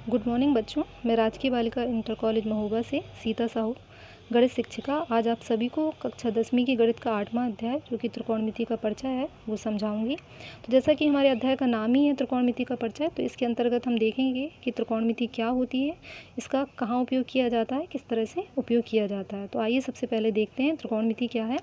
Good morning बच्चों। मैं राजकीय बालिका इंटर कॉलेज महोबा से सीता साहू गणित शिक्षिका आज आप सभी को कक्षा 10वीं की गणित का 8वां अध्याय जो कि त्रिकोणमिति का परिचय है वो समझाऊंगी। तो जैसा कि हमारे अध्याय का नाम ही है त्रिकोणमिति का परिचय, तो इसके अंतर्गत हम देखेंगे कि त्रिकोणमिति क्या होती है, इसका कहाँ उपयोग किया जाता है, किस तरह से उपयोग किया जाता है। तो आइए सबसे पहले देखते हैं त्रिकोणमिति क्या है।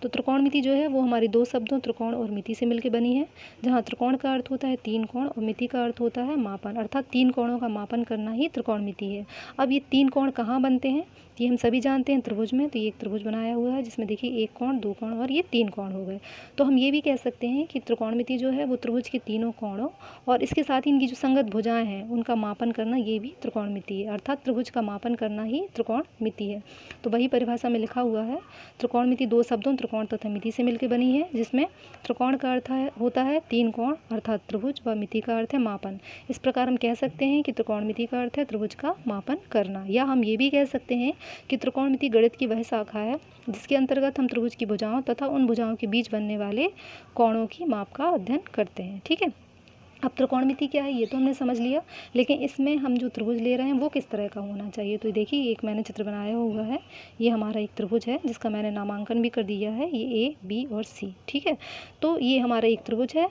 तो त्रिकोणमिति जो है वो हमारे दो शब्दों त्रिकोण और मिति से मिलकर बनी है, जहाँ त्रिकोण का अर्थ होता है तीन कोण और मिति का अर्थ होता है मापन, अर्थात तीन कोणों का मापन करना ही त्रिकोणमिति है। अब ये तीन कोण कहाँ बनते हैं ये हम सभी जानते हैं, त्रिभुज में। तो ये एक त्रिभुज बनाया हुआ है जिसमें देखिए एक कोण, दो कोण और ये तीन कोण हो गए। तो हम ये भी कह सकते हैं कि त्रिकोणमिति जो है वो त्रिभुज के तीनों कोणों और इसके साथ ही इनकी जो संगत भुजाएं हैं उनका मापन करना ये भी त्रिकोणमिति है, अर्थात त्रिभुज का मापन करना ही त्रिकोणमिति है। तो वही परिभाषा में लिखा हुआ है, त्रिकोणमिति दो शब्दों त्रिकोण तथा मिति से मिलकर बनी है, जिसमें त्रिकोण का अर्थ होता है तीन कोण अर्थात त्रिभुज व मिति का अर्थ है मापन। इस प्रकार हम कह सकते हैं कि त्रिकोणमिति का अर्थ है त्रिभुज का मापन करना, या हम ये भी कह सकते हैं कि त्रिकोणमिति गणित की वह शाखा है जिसके अंतर्गत हम त्रिभुज की भुजाओं तथा उन भुजाओं के बीच बनने वाले कोणों की माप का अध्ययन करते हैं। ठीक है, अब त्रिकोणमिति क्या है ये तो हमने समझ लिया, लेकिन इसमें हम जो त्रिभुज ले रहे हैं वो किस तरह का होना चाहिए। तो देखिए एक मैंने चित्र बनाया हुआ है, ये हमारा एक त्रिभुज है जिसका मैंने नामांकन भी कर दिया है, ये A, B और C। ठीक है, तो ये हमारा एक त्रिभुज है,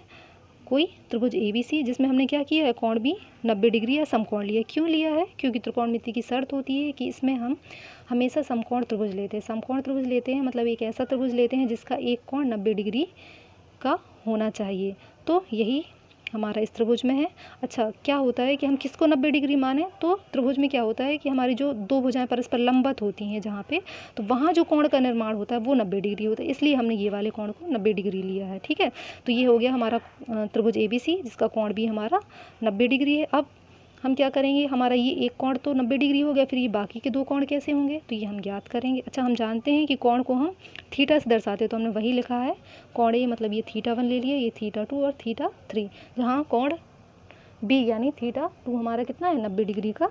कोई त्रिभुज ABC, जिसमें हमने क्या किया है, कोण भी 90 डिग्री या समकोण लिया। क्यों लिया है? क्योंकि त्रिकोणमिति की शर्त होती है कि इसमें हम हमेशा समकोण त्रिभुज लेते हैं। समकोण त्रिभुज लेते हैं मतलब एक ऐसा त्रिभुज लेते हैं जिसका एक कोण 90 डिग्री का होना चाहिए। तो यही हमारा इस त्रिभुज में है। अच्छा, क्या होता है कि हम किसको 90 डिग्री माने, तो त्रिभुज में क्या होता है कि हमारी जो दो भुजाएं परस्पर लंबवत होती हैं जहाँ पे, तो वहाँ जो कोण का निर्माण होता है वो 90 डिग्री होता है, इसलिए हमने ये वाले कोण को 90 डिग्री लिया है। ठीक है, तो ये हो गया हमारा त्रिभुज ABC जिसका कोण भी हमारा 90 डिग्री है। अब हम क्या करेंगे, हमारा ये एक कोण तो 90 डिग्री हो गया, फिर ये बाकी के दो कोण कैसे होंगे तो ये हम ज्ञात करेंगे। अच्छा, हम जानते हैं कि कोण को हम थीटा से दर्शाते हैं, तो हमने वही लिखा है कोण A मतलब ये θ1 ले लिया, ये θ2 और θ3, जहाँ कोण B यानी θ2 हमारा कितना है 90 डिग्री का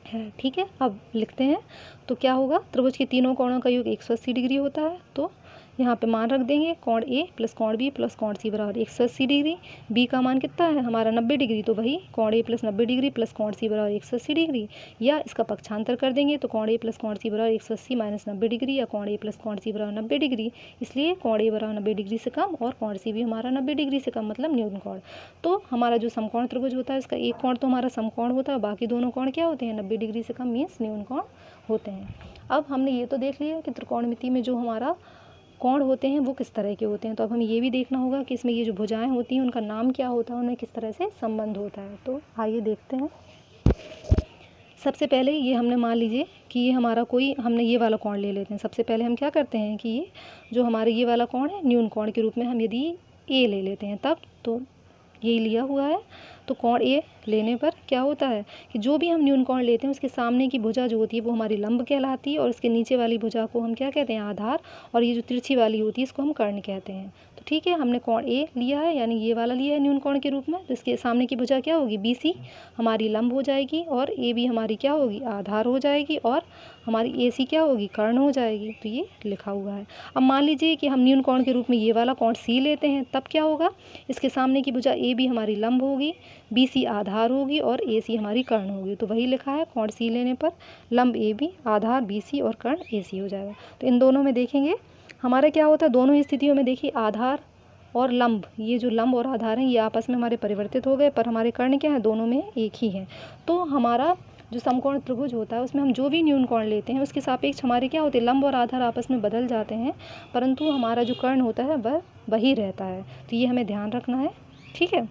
है। ठीक है, अब लिखते हैं तो क्या होगा, त्रिभुज के तीनों कोणों का योग 180 डिग्री होता है। तो यहाँ पे मान रख देंगे, कोण A प्लस कोण B प्लस कोण C बराबर 180 डिग्री। B का मान कितना है हमारा 90 डिग्री, तो वही कोण A प्लस 90 डिग्री प्लस कोण C बराबर 180 डिग्री, या इसका पक्षांतर कर देंगे तो कोण A प्लस कोण C बराबर 180 माइनस 90 डिग्री, या कोण A प्लस कोण C बराबर 90 डिग्री। इसलिए कोण A बराबर 90 डिग्री से कम और कोण C भी हमारा 90 डिग्री से कम, मतलब न्यून कोण। तो हमारा जो समकोण त्रिभुज होता है इसका एक कोण तो हमारा समकोण होता है, बाकी दोनों कोण क्या होते हैं 90 डिग्री से कम, मीन्स न्यून कोण होते हैं। अब हमने ये तो देख लिया कि त्रिकोणमिति में जो हमारा कोण होते हैं वो किस तरह के होते हैं। तो अब हमें ये भी देखना होगा कि इसमें ये जो भुजाएं होती हैं उनका नाम क्या होता है, उनमें किस तरह से संबंध होता है। तो आइए देखते हैं। सबसे पहले ये हमने मान लीजिए कि ये हमारा कोई, हमने ये वाला कोण ले लेते हैं। सबसे पहले हम क्या करते हैं कि ये जो हमारे ये वाला कोण है न्यून कोण के रूप में हम यदि A ले लेते हैं तब, तो ये लिया हुआ है, तो कोण A लेने पर क्या होता है कि जो भी हम न्यून कोण लेते हैं उसके सामने की भुजा जो होती है वो हमारी लंब कहलाती है, और उसके नीचे वाली भुजा को हम क्या कहते हैं आधार, और ये जो तिरछी वाली होती है इसको हम कर्ण कहते हैं। तो ठीक है, हमने कोण A लिया है यानी ये वाला लिया है न्यून कोण के रूप में, तो इसके सामने की भुजा क्या होगी BC हमारी लंब हो जाएगी, और AB हमारी क्या होगी आधार हो जाएगी, और हमारी AC क्या होगी कर्ण हो जाएगी। तो ये लिखा हुआ है। अब मान लीजिए कि हम न्यून कोण के रूप में ये वाला कोण C लेते हैं, तब क्या होगा, इसके सामने की भुजा AB हमारी लंब होगी, BC आधार होगी और AC हमारी कर्ण होगी। तो वही लिखा है, कोण C लेने पर लंब AB आधार BC और कर्ण AC हो जाएगा। तो इन दोनों में देखेंगे हमारा क्या होता है, दोनों स्थितियों में देखिए आधार और लंब, ये जो लंब और आधार हैं ये आपस में हमारे परिवर्तित हो गए, पर हमारे कर्ण क्या है दोनों में एक ही है। तो हमारा जो समकोण त्रिभुज होता है उसमें हम जो भी न्यून कोण लेते हैं उसके सापेक्ष हमारे क्या होते हैं लंब और आधार आपस में बदल जाते हैं, परंतु हमारा जो कर्ण होता है वह वही रहता है। तो ये हमें ध्यान रखना है। ठीक है,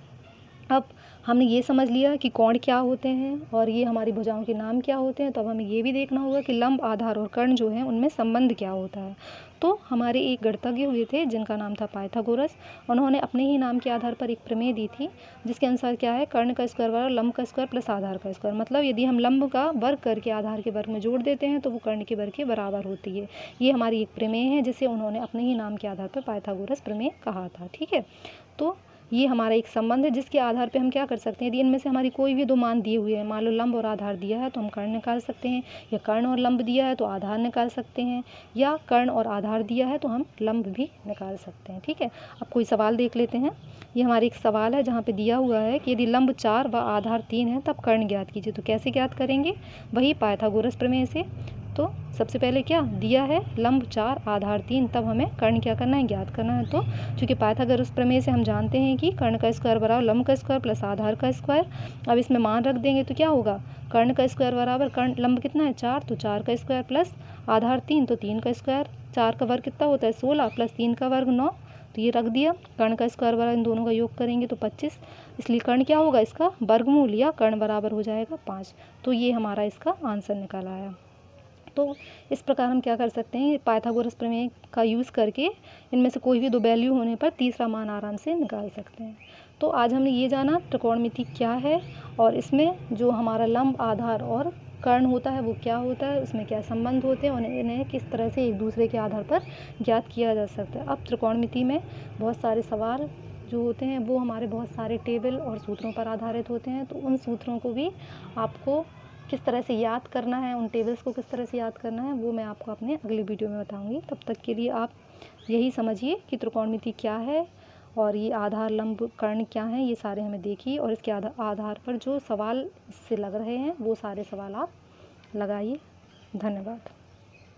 अब हमने ये समझ लिया कि कोण क्या होते हैं और ये हमारी भुजाओं के नाम क्या होते हैं, तो अब हमें ये भी देखना होगा कि लंब आधार और कर्ण जो हैं उनमें संबंध क्या होता है। तो हमारे एक गणितज्ञ हुए थे जिनका नाम था पाइथागोरस, उन्होंने अपने ही नाम के आधार पर एक प्रमेय दी थी जिसके अनुसार क्या है, कर्ण का स्क्वायर बराबर लंब का स्क्वायर प्लस आधार का स्क्वायर, मतलब यदि हम लंब का वर्ग करके आधार के वर्ग में जोड़ देते हैं तो वो कर्ण के वर्ग के बराबर होती है। ये हमारी एक प्रमेय है जिसे उन्होंने अपने ही नाम के आधार पर पाइथागोरस प्रमेय कहा था। ठीक है, तो ये हमारा एक संबंध है जिसके आधार पे हम क्या कर सकते हैं, यदि इनमें से हमारी कोई भी दो मान दिए हुए हैं, मान लो लंब और आधार दिया है तो हम कर्ण निकाल सकते हैं, या कर्ण और लंब दिया है तो आधार निकाल सकते हैं, या कर्ण और आधार दिया है तो हम लंब भी निकाल सकते हैं। ठीक है, अब कोई सवाल देख लेते हैं। ये हमारे एक सवाल है जहाँ पे दिया हुआ है कि यदि लंब 4 व आधार 3 है तब कर्ण ज्ञात कीजिए। तो कैसे ज्ञात करेंगे, वही पाइथागोरस प्रमेय से। तो सबसे पहले क्या दिया है, लंब 4 आधार 3, तब हमें कर्ण क्या करना है, ज्ञात करना है। तो चूँकि पाइथागोरस प्रमेय से हम जानते हैं कि कर्ण का स्क्वायर बराबर लंब का स्क्वायर प्लस आधार का स्क्वायर। अब इसमें मान रख देंगे तो क्या होगा, कर्ण का स्क्वायर बराबर कर्ण लंब कितना है 4, तो 4 का स्क्वायर प्लस आधार 3 तो 3 का स्क्वायर। 4 का वर्ग कितना होता है 16 प्लस 3 का वर्ग 9, तो ये रख दिया। कर्ण का स्क्वायर बराबर इन दोनों का योग करेंगे तो 25, इसलिए कर्ण क्या होगा, इसका वर्गमूल या कर्ण बराबर हो जाएगा 5। तो ये हमारा इसका आंसर निकल आया। तो इस प्रकार हम क्या कर सकते हैं, पाइथागोरस प्रमेय का यूज़ करके इनमें से कोई भी दो वैल्यू होने पर तीसरा मान आराम से निकाल सकते हैं। तो आज हमने ये जाना त्रिकोणमिति क्या है, और इसमें जो हमारा लंब आधार और कर्ण होता है वो क्या होता है, उसमें क्या संबंध होते हैं, और इन्हें किस तरह से एक दूसरे के आधार पर ज्ञात किया जा सकता है। अब त्रिकोणमिति में बहुत सारे सवाल जो होते हैं वो हमारे बहुत सारे टेबल और सूत्रों पर आधारित होते हैं। तो उन सूत्रों को भी आपको किस तरह से याद करना है, उन टेबल्स को किस तरह से याद करना है, वो मैं आपको अपने अगले वीडियो में बताऊंगी। तब तक के लिए आप यही समझिए कि त्रिकोणमिति क्या है और ये आधार लंब कर्ण क्या है, ये सारे हमें देखिए, और इसके आधार पर जो सवाल इससे लग रहे हैं वो सारे सवाल आप लगाइए। धन्यवाद।